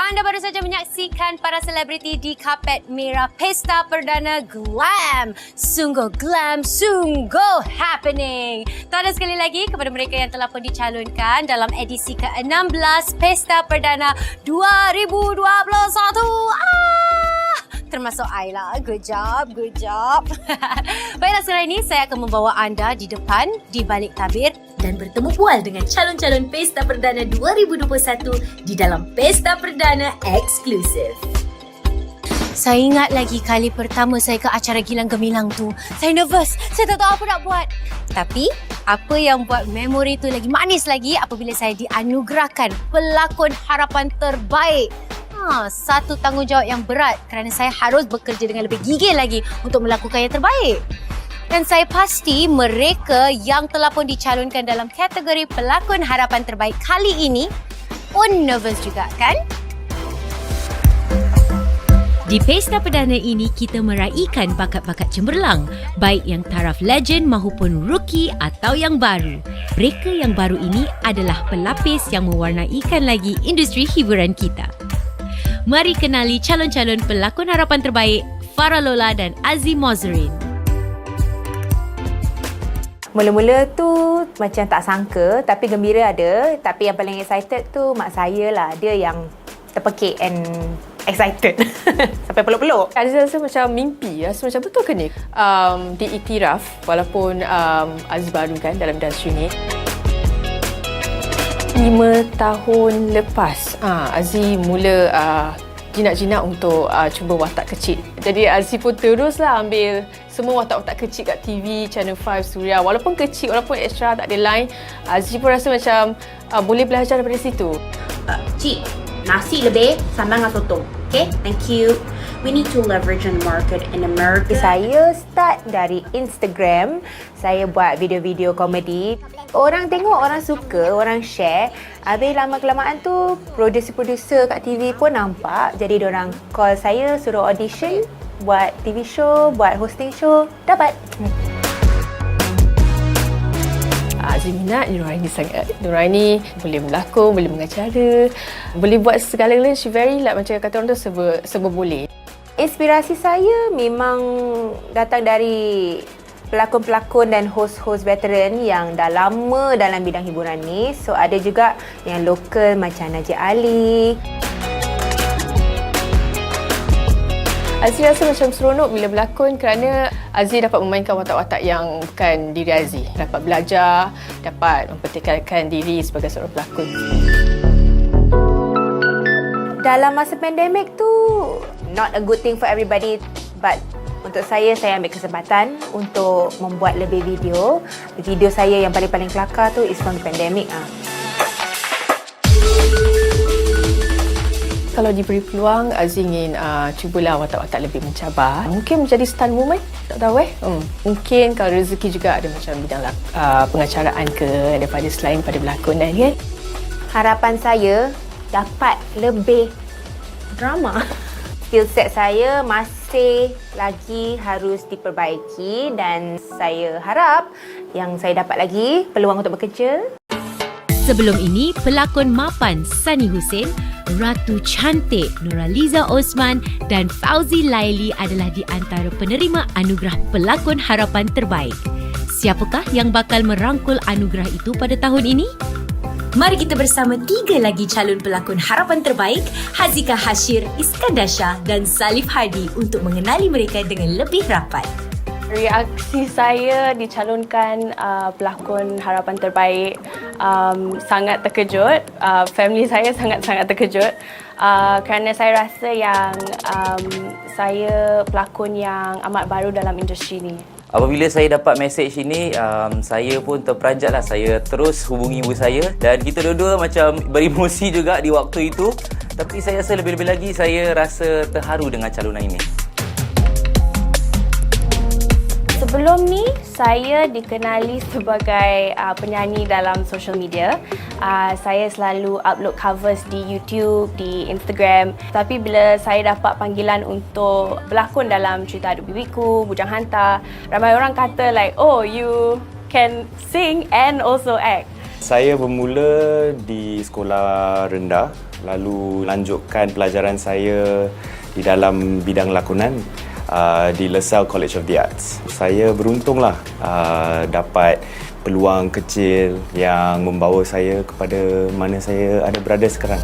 Anda baru saja menyaksikan para selebriti di kapet merah Pesta Perdana Glam. Sungguh glam, sungguh happening. Tahniah sekali lagi kepada mereka yang telah pun dicalonkan dalam edisi ke-16 Pesta Perdana 2021. Termasuk I lah. Good job, good job. Baiklah, sekarang ini saya akan membawa anda di depan, di balik tabir dan bertemu pual dengan calon-calon Pesta Perdana 2021 di dalam Pesta Perdana eksklusif. Saya ingat lagi kali pertama saya ke acara Gilang Gemilang tu. Saya nervous. Saya tak tahu apa nak buat. Tapi, apa yang buat memori tu lagi manis lagi apabila saya dianugerahkan pelakon harapan terbaik. Satu tanggungjawab yang berat kerana saya harus bekerja dengan lebih gigih lagi untuk melakukan yang terbaik. Dan saya pasti mereka yang telah pun dicalonkan dalam kategori pelakon harapan terbaik kali ini pun nervous juga, kan? Di Pesta Perdana ini, kita meraihkan bakat-bakat cemerlang, baik yang taraf legend maupun rookie atau yang baru. Mereka yang baru ini adalah pelapis yang mewarnaikan lagi industri hiburan kita. Mari kenali calon-calon pelakon harapan terbaik, Farah Lola dan Azzi Mozerin. Mula-mula tu macam tak sangka, tapi gembira ada. Tapi yang paling excited tu mak saya lah. Dia yang terpekik and excited. Sampai peluk-peluk. Azzi rasa macam mimpi. Rasa macam betul ke ni? Diiktiraf walaupun Azzi baru kan dalam industri ni. 5 tahun lepas, Azzi mula jinak-jinak untuk cuba watak kecil. Jadi Azzi pun teruslah ambil semua watak-watak kecil kat TV, Channel 5, Suria. Walaupun kecil, walaupun extra, tak ada line, Azzi pun rasa macam boleh belajar daripada situ. Cik, nasi lebih, sambal dengan sotong. Okay, thank you. We need to leverage on the market in America. Saya start dari Instagram. Saya buat video-video komedi. Orang tengok, orang suka, orang share. Habis lama-kelamaan tu, producer-producer kat TV pun nampak. Jadi diorang call saya, suruh audition, buat TV show, buat hosting show. Dapat. Azzi minat Nuraini sangat. Nuraini boleh berlakon, boleh mengacara, boleh buat segala-galanya. She very like macam kata orang tu serba boleh. Inspirasi saya memang datang dari pelakon-pelakon dan host-host veteran yang dah lama dalam bidang hiburan ni. So ada juga yang lokal macam Najib Ali. Azzi rasa macam seronok bila berlakon kerana Azzi dapat memainkan watak-watak yang bukan diri Azzi. Dapat belajar, dapat mempertekankan diri sebagai seorang pelakon. Dalam masa pandemik tu, not a good thing for everybody, but untuk saya ambil kesempatan untuk membuat lebih video. Video saya yang paling-paling kelakar tu is from the pandemic. Kalau diberi peluang, Azzi ingin cubalah watak-watak lebih mencabar. Mungkin menjadi stunt woman, tak tahu Mungkin kalau rezeki juga ada macam bidang pengacaraan ke daripada selain pada berlakon kan. Harapan saya dapat lebih drama. Skill set saya masih lagi harus diperbaiki dan saya harap yang saya dapat lagi peluang untuk bekerja. Sebelum ini, pelakon mapan Sani Hussein, Ratu Cantik Nurhaliza Osman dan Fauzi Laili adalah di antara penerima anugerah pelakon harapan terbaik. Siapakah yang bakal merangkul anugerah itu pada tahun ini? Mari kita bersama 3 lagi calon pelakon harapan terbaik, Hazika Hashir, Iskandar Shah dan Salif Hadi untuk mengenali mereka dengan lebih rapat. Reaksi saya dicalonkan pelakon harapan terbaik, sangat terkejut. Family saya sangat-sangat terkejut kerana saya rasa yang saya pelakon yang amat baru dalam industri ni. Apabila saya dapat mesej ini, saya pun terperanjat lah. Saya terus hubungi ibu saya dan kita dua-dua macam beremosi juga di waktu itu. Tapi saya rasa lebih-lebih lagi saya rasa terharu dengan calonan ini. Sebelum ni, saya dikenali sebagai penyanyi dalam social media. Saya selalu upload covers di YouTube, di Instagram. Tapi bila saya dapat panggilan untuk berlakon dalam cerita Aduk Bibiku, Bujang Hantar, ramai orang kata like, oh, you can sing and also act. Saya bermula di sekolah rendah lalu lanjutkan pelajaran saya di dalam bidang lakonan di LaSalle College of the Arts. Saya beruntunglah dapat peluang kecil yang membawa saya kepada mana saya ada berada sekarang.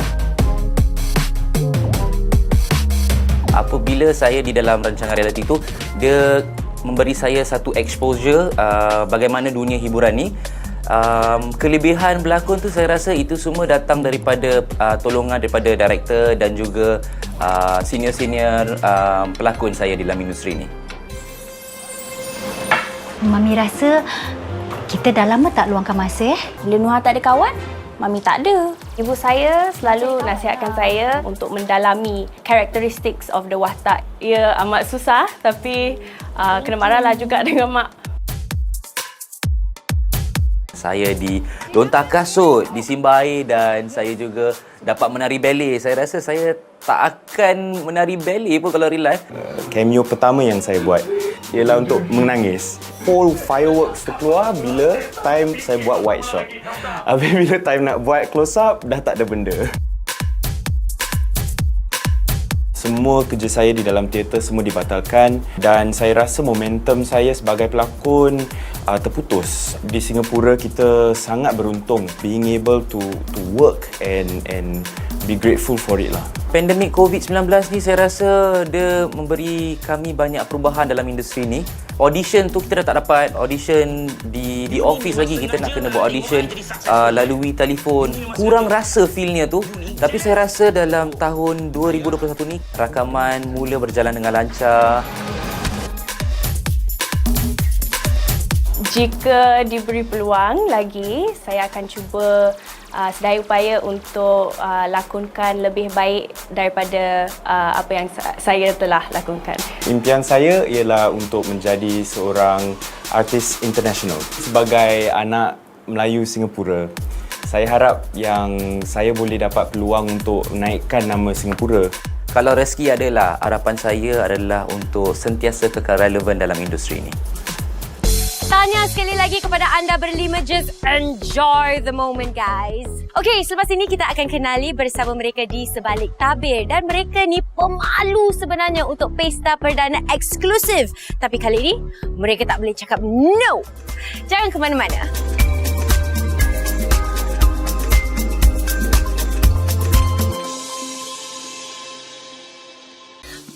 Apabila saya di dalam rancangan reality tu, dia memberi saya satu exposure bagaimana dunia hiburan ni. Kelebihan berlakon tu saya rasa itu semua datang daripada tolongan daripada director dan juga senior-senior pelakon saya di dalam industri ni. Mami rasa kita dah lama tak luangkan masa Bila Nuha tak ada kawan, Mami tak ada. Ibu saya selalu nasihatkan saya untuk mendalami characteristics of the watak. Ia amat susah tapi kena marahlah juga dengan mak. Saya dilontar kasut, disimba air dan saya juga dapat menari ballet. Saya rasa saya tak akan menari ballet pun kalau real life. Cameo pertama yang saya buat ialah untuk menangis. Whole fireworks keluar bila time saya buat wide shot. Habis bila time nak buat close up, dah tak ada benda. Semua kerja saya di dalam teater semua dibatalkan dan saya rasa momentum saya sebagai pelakon terputus. Di Singapura kita sangat beruntung being able to work and be grateful for it lah. Pandemik COVID-19 ni saya rasa dia memberi kami banyak perubahan dalam industri ni. Audition tu kita dah tak dapat audition di office lagi, kita nak kena buat audition lalui telefon. Kurang rasa feel-nya tu. Tapi saya rasa dalam tahun 2021 ni rakaman mula berjalan dengan lancar. Jika diberi peluang lagi, saya akan cuba sedaya upaya untuk lakonkan lebih baik daripada apa yang saya telah lakonkan. Impian saya ialah untuk menjadi seorang artis international. Sebagai anak Melayu Singapura, saya harap yang saya boleh dapat peluang untuk menaikkan nama Singapura. Kalau rezeki adalah, harapan saya adalah untuk sentiasa kekal relevan dalam industri ini. Tanya sekali lagi kepada anda berlima, just enjoy the moment guys. Okey, selepas ini kita akan kenali bersama mereka di sebalik tabir dan mereka ni pemalu sebenarnya untuk pesta perdana eksklusif. Tapi kali ini mereka tak boleh cakap no. Jangan ke mana-mana.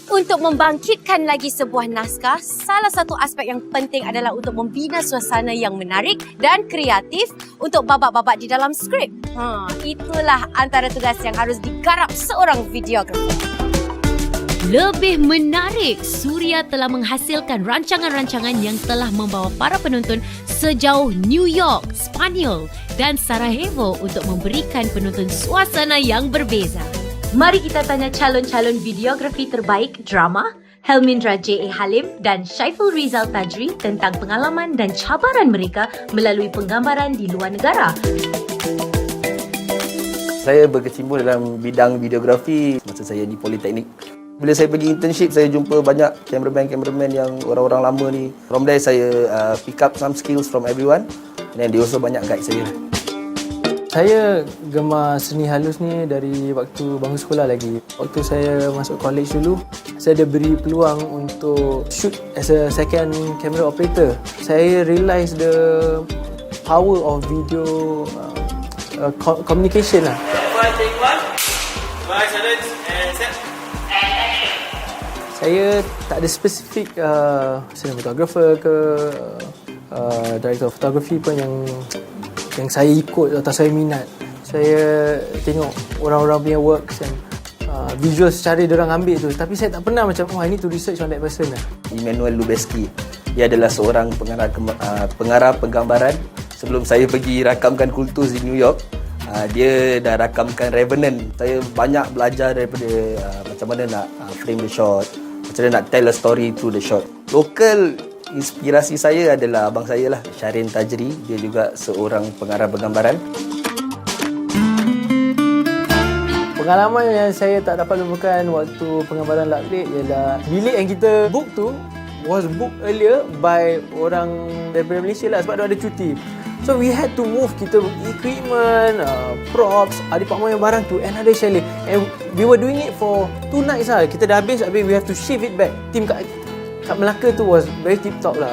Untuk membangkitkan lagi sebuah naskah, salah satu aspek yang penting adalah untuk membina suasana yang menarik dan kreatif untuk babak-babak di dalam skrip. Itulah antara tugas yang harus digarap seorang videografer. Lebih menarik, Suria telah menghasilkan rancangan-rancangan yang telah membawa para penonton sejauh New York, Spanyol dan Sarajevo untuk memberikan penonton suasana yang berbeza. Mari kita tanya calon-calon videografi terbaik drama, Helmindra J.A. Halim dan Syaiful Rizal Tajri tentang pengalaman dan cabaran mereka melalui penggambaran di luar negara. Saya berkecimpung dalam bidang videografi masa saya di Politeknik. Bila saya pergi internship, saya jumpa banyak cameraman yang orang-orang lama ni. From there, saya pick up some skills from everyone. And then they also banyak guide saya. Saya gemar seni halus ni dari waktu bangsa sekolah lagi. Waktu saya masuk college dulu, saya ada beri peluang untuk shoot as a second camera operator. Saya realise the power of video communication lah. Saya tak ada spesifik cinematographer ke director photography pun yang saya ikut atau saya minat. Saya tengok orang-orang punya works dan visual secara diorang ambil tu. Tapi saya tak pernah macam, I need to research on that person lah. Emmanuel Lubezki. Dia adalah seorang pengarah penggambaran. Sebelum saya pergi rakamkan Kultus di New York, dia dah rakamkan Revenant. Saya banyak belajar daripada macam mana nak frame the shot, macam mana nak tell a story through the shot. Lokal inspirasi saya adalah abang saya lah, Syarin Tajri. Dia juga seorang pengarah penggambaran. Pengalaman yang saya tak dapat lupakan waktu penggambaran Luck-Lit ialah bilik yang kita book tu was booked earlier by orang daripada Malaysia lah sebab dia ada cuti. So we had to move kita equipment, props, department barang to another chalet. And we were doing it for 2 nights lah. Kita dah habis we have to shift it back. Team kat Melaka tu was very tip top lah.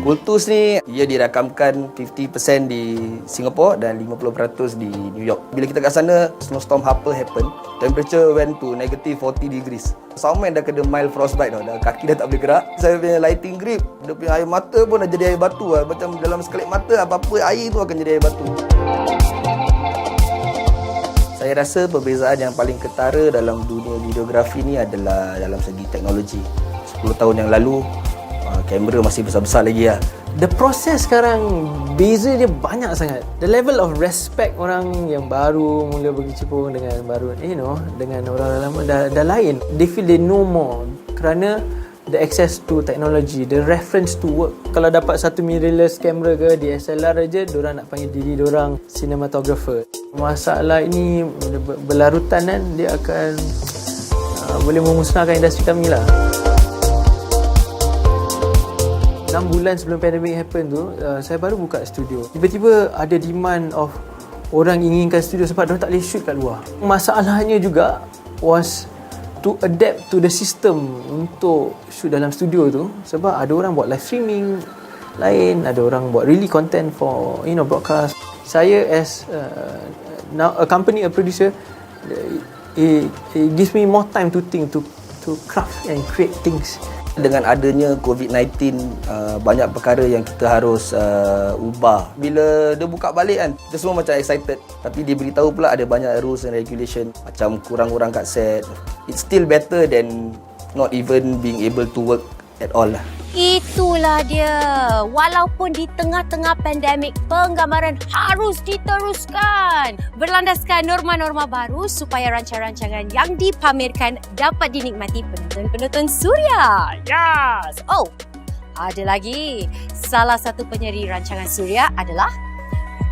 Kultus ni ia dirakamkan 50% di Singapore dan 50% di New York. Bila kita kat sana, snowstorm Harper happen. Temperature went to negative 40 degrees. Soundman dah kena mild frostbite tau. Dah kaki dah tak boleh gerak. Saya punya lighting grip, dia punya air mata pun dah jadi air batu lah. Macam dalam sekelip mata, apa-apa air tu akan jadi air batu. Saya rasa perbezaan yang paling ketara dalam dunia videografi ni adalah dalam segi teknologi. 10 tahun yang lalu, kamera masih besar-besar lagi lah. The process sekarang beza dia banyak sangat. The level of respect orang yang baru mula berkecimpung dengan baru, dengan orang lama dah lain. They feel they know more kerana the access to technology, the reference to work. Kalau dapat satu mirrorless camera ke DSLR aja, diorang nak panggil diri diorang cinematographer. Masalah ini berlarutan kan, dia akan boleh memusnahkan industri kami lah. 6 bulan sebelum pandemic happen tu, saya baru buka studio. Tiba-tiba ada demand of orang inginkan studio sebab mereka tak boleh shoot kat luar. Masalahnya juga was to adapt to the system untuk shoot dalam studio tu, sebab ada orang buat live streaming lain, ada orang buat really content for broadcast. Saya as now a company, a producer, it gives me more time to think, to craft and create things. Dengan adanya COVID-19, banyak perkara yang kita harus ubah. Bila dia buka balik kan, kita semua macam excited. Tapi dia beritahu pula ada banyak rules and regulation. Macam kurang orang kat set. It's still better than not even being able to work at all lah. Itulah dia. Walaupun di tengah-tengah pandemik, penggambaran harus diteruskan. Berlandaskan norma-norma baru supaya rancangan-rancangan yang dipamerkan dapat dinikmati penonton-penonton Suria. Yes! Oh, ada lagi. Salah satu penyeri rancangan Suria adalah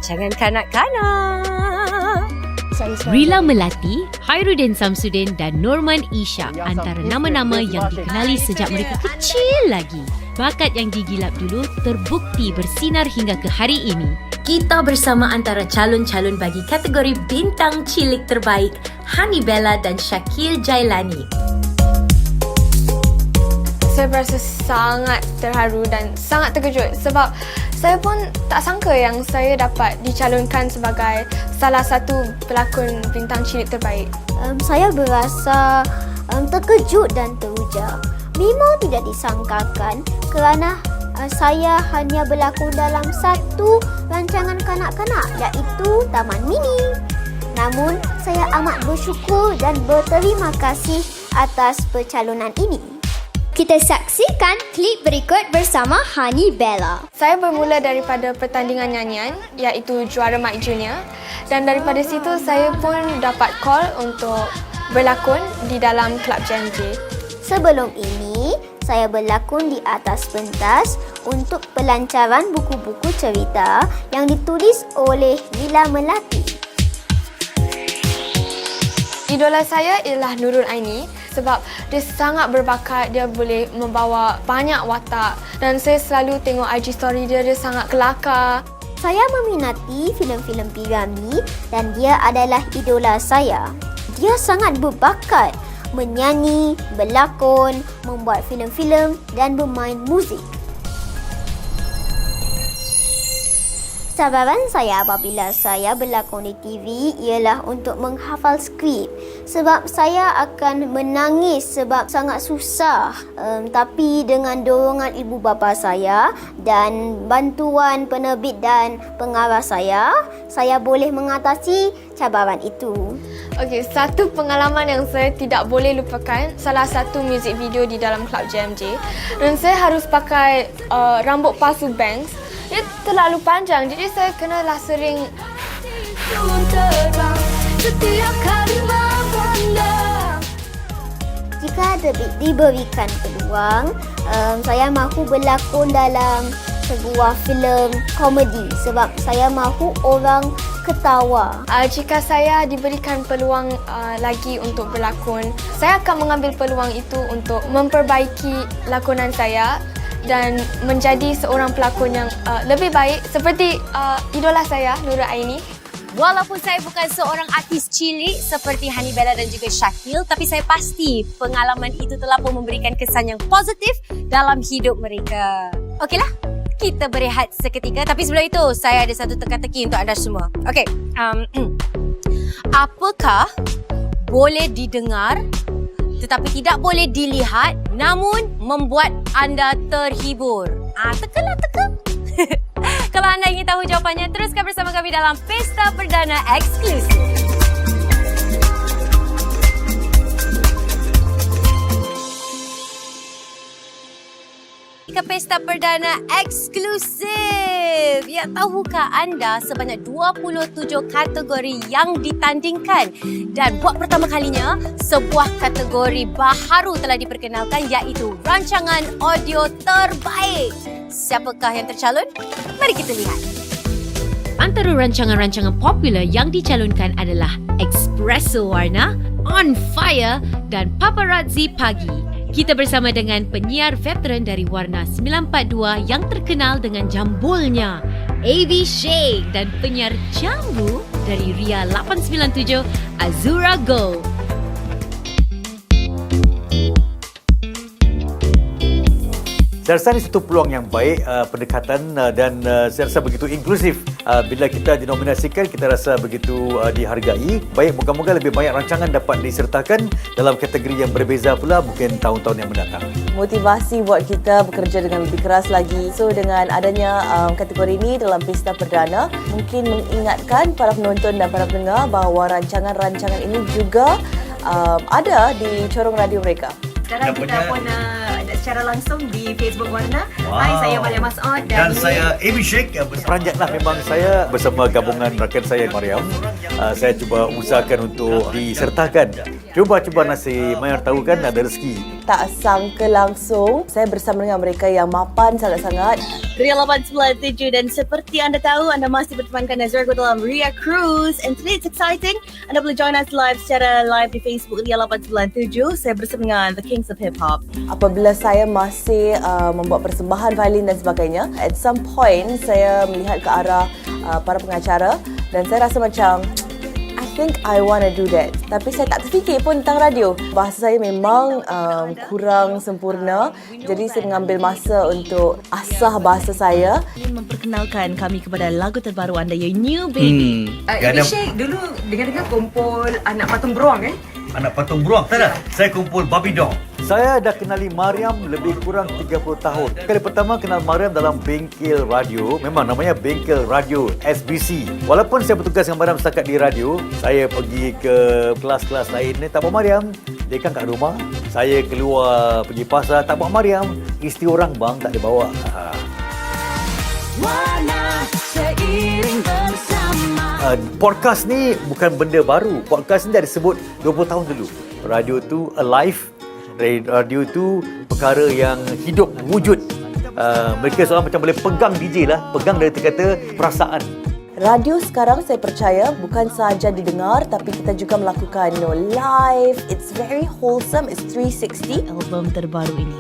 rancangan kanak-kanak. Rila Melati, Hairudin Samsudin dan Norman Isha antara nama-nama yang dikenali sejak mereka kecil lagi. Bakat yang digilap dulu terbukti bersinar hingga ke hari ini. Kita bersama antara calon-calon bagi kategori bintang cilik terbaik, Hani Bella dan Shakil Jailani. Saya berasa sangat terharu dan sangat terkejut sebab saya pun tak sangka yang saya dapat dicalonkan sebagai salah satu pelakon bintang cilik terbaik. Saya berasa terkejut dan teruja. Memang tidak disangkakan kerana saya hanya berlakon dalam satu rancangan kanak-kanak, iaitu Taman Mini. Namun, saya amat bersyukur dan berterima kasih atas pencalonan ini. Kita saksikan klip berikut bersama Hani Bella. Saya bermula daripada pertandingan nyanyian iaitu Juara Mike Junior, dan daripada situ saya pun dapat call untuk berlakon di dalam Kelab JMJ. Sebelum ini, saya berlakon di atas pentas untuk pelancaran buku-buku cerita yang ditulis oleh Rila Melati. Idola saya ialah Nurul Aini sebab dia sangat berbakat, dia boleh membawa banyak watak dan saya selalu tengok IG story dia sangat kelakar. Saya meminati filem-filem P-Ramlee dan dia adalah idola saya. Dia sangat berbakat menyanyi, berlakon, membuat filem-filem dan bermain muzik. Cabaran saya apabila saya berlakon di TV ialah untuk menghafal skrip sebab saya akan menangis sebab sangat susah. Tapi dengan dorongan ibu bapa saya dan bantuan penerbit dan pengarah saya boleh mengatasi cabaran itu. Okey, satu pengalaman yang saya tidak boleh lupakan, salah satu muzik video di dalam Kelab JMJ dan saya harus pakai rambut palsu bangs. Dia terlalu panjang, jadi saya kenalah sering jika diberikan peluang, saya mahu berlakon dalam sebuah filem komedi sebab saya mahu orang ketawa. Jika saya diberikan peluang lagi untuk berlakon, saya akan mengambil peluang itu untuk memperbaiki lakonan saya dan menjadi seorang pelakon yang lebih baik seperti idola saya, Nura Aini. Walaupun saya bukan seorang artis cilik seperti Hani Bella dan juga Syakil, tapi saya pasti pengalaman itu telah pun memberikan kesan yang positif dalam hidup mereka. Okeylah, kita berehat seketika. Tapi sebelum itu, saya ada satu teka-teki untuk anda semua. Okey, apakah boleh didengar tetapi tidak boleh dilihat namun membuat anda terhibur? Tekalah, teka. Kalau anda ingin tahu jawapannya, teruskan bersama kami dalam Pesta Perdana Eksklusif. Ke Pesta Perdana Eksklusif. Ya, tahukah anda sebanyak 27 kategori yang ditandingkan, dan buat pertama kalinya sebuah kategori baharu telah diperkenalkan, iaitu rancangan audio terbaik. Siapakah yang tercalon? Mari kita lihat. Antara rancangan-rancangan popular yang dicalonkan adalah Espresso Warna, On Fire dan Paparazzi Pagi. Kita bersama dengan penyiar veteran dari Warna 942 yang terkenal dengan jambulnya, AV Shake, dan penyiar jambu dari Ria 897, Azura Go. Saya rasa ini satu peluang yang baik, pendekatan dan saya rasa begitu inklusif. Bila kita dinominasikan, kita rasa begitu dihargai. Baik, moga-moga lebih banyak rancangan dapat disertakan dalam kategori yang berbeza pula mungkin tahun-tahun yang mendatang. Motivasi buat kita bekerja dengan lebih keras lagi. So dengan adanya kategori ini dalam Pesta Perdana, mungkin mengingatkan para penonton dan para pendengar bahawa rancangan-rancangan ini juga ada di corong radio mereka. Sekarang kita pun secara langsung di Facebook Warna. Hai, saya Mariam Mas'ud dan saya Amy Sheikh. Peranjatlah memang saya bersama gabungan rakan saya Mariam. Saya cuba usahakan untuk disertakan. Cuba nasib, Mayar tahu kan ada rezeki. Tak sangka langsung saya bersama dengan mereka yang mapan sangat-sangat. Ria 897, dan seperti anda tahu, anda masih bertemankan Azura Go dalam Ria Cruise, and today it's exciting. Anda boleh join us secara live di Facebook Ria 897. Saya bersama dengan The Kings of Hip Hop. Apabila saya masih membuat persembahan violin dan sebagainya, at some point saya melihat ke arah para pengacara dan saya rasa macam I think I want to do that. Tapi saya tak terfikir pun tentang radio. Bahasa saya memang kurang sempurna. Jadi saya mengambil masa untuk asah bahasa saya. Ingin memperkenalkan kami kepada lagu terbaru anda, Your New Baby. Amy Sheikh dulu dengar-dengar kumpul anak patung beruang Anak patung beruang, tak ada. Saya kumpul Babi Dong. Saya dah kenali Mariam lebih kurang 30 tahun. Kali pertama kenal Mariam dalam bengkel radio. Memang namanya bengkel radio SBC. Walaupun saya bertugas dengan Mariam setakat di radio, saya pergi ke kelas-kelas lain. Tak bawa Mariam, dia kan kat rumah. Saya keluar pergi pasar, tak bawa Mariam. Isteri orang bang tak dia bawa. Warna seiring bersama. Podcast ni bukan benda baru. Podcast ni dah disebut 20 tahun dulu. Radio tu alive. Radio tu perkara yang hidup, wujud. Mereka seorang macam boleh pegang DJ lah. Pegang dari kata perasaan. Radio sekarang saya percaya bukan sahaja didengar, tapi kita juga melakukan live. It's very wholesome. It's 360. Album terbaru ini.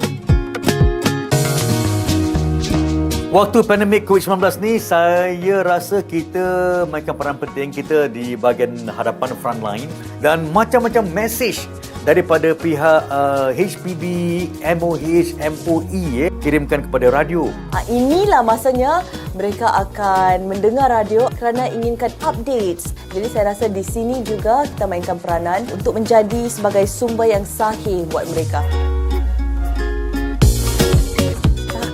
Waktu pandemik COVID-19 ni, saya rasa kita mainkan peran penting kita di bahagian hadapan frontline dan macam-macam mesej daripada pihak HPB, MOH, MOE kirimkan kepada radio. Inilah masanya mereka akan mendengar radio kerana inginkan updates. Jadi saya rasa di sini juga kita mainkan peranan untuk menjadi sebagai sumber yang sahih buat mereka.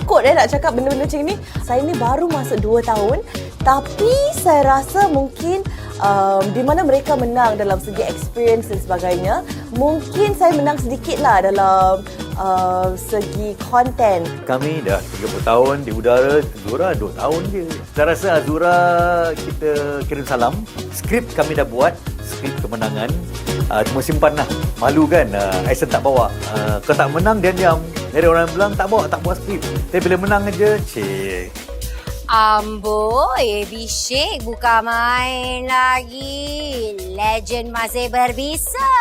Takut nak cakap benda-benda macam ni. Saya ni baru masuk 2 tahun, tapi saya rasa mungkin di mana mereka menang dalam segi experience dan sebagainya, mungkin saya menang sedikit lah dalam segi konten. Kami dah 30 tahun di udara, Azura 2 tahun je. Saya rasa Azura kita kirim salam. Skrip kami dah buat, skrip kemenangan. Cuma simpan lah. Malu kan, Aisan tak bawa. Kalau tak menang, dia diam. Ada orang bilang tak bawa skrip. Tapi bila menang aja, cik. Ambo, AV Shake bukan main lagi. Legend masih berbisa.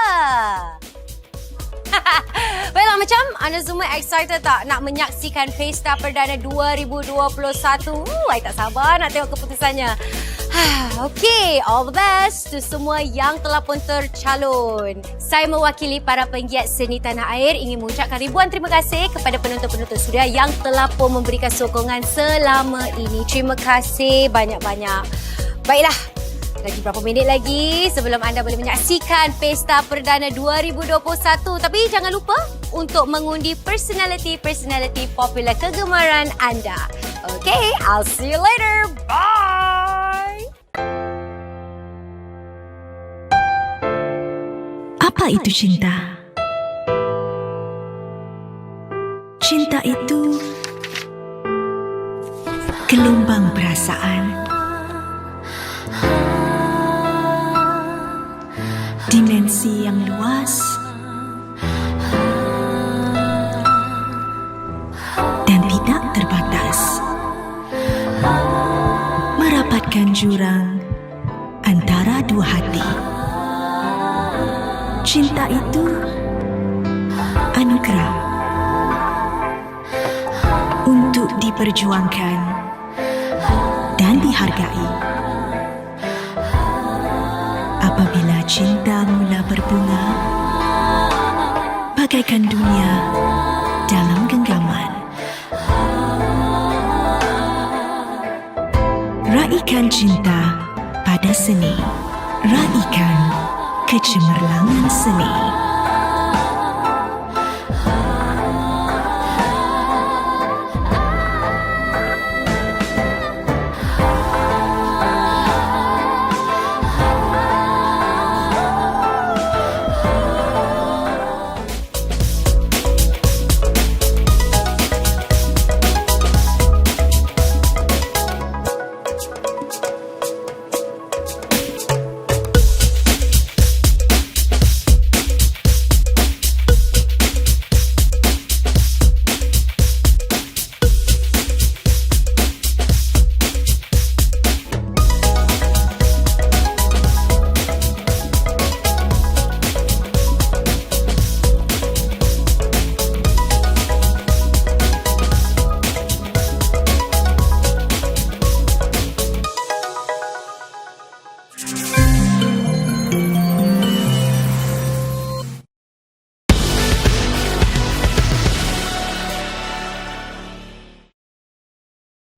Baiklah, macam anda semua excited tak nak menyaksikan Pesta Perdana 2021? I tak sabar nak tengok keputusannya. Okay, all the best to semua yang telah pun tercalon. Saya mewakili para penggiat seni tanah air ingin mengucapkan ribuan terima kasih kepada penonton-penonton suria yang telah pun memberikan sokongan selama ini. Terima kasih banyak-banyak. Baiklah, lagi berapa minit lagi sebelum anda boleh menyaksikan Pesta Perdana 2021. Tapi jangan lupa untuk mengundi personality popular kegemaran anda. Okay, I'll see you later. Bye! Apa itu cinta? Cinta itu gelombang perasaan, dimensi yang luas, dan tidak terbatas, merapatkan jurang antara dua hati. Cinta itu anugerah untuk diperjuangkan dan dihargai. Apabila cinta mula berbunga, bagaikan dunia dalam genggaman. Raikan cinta pada seni. Raikan kecemerlangan seni.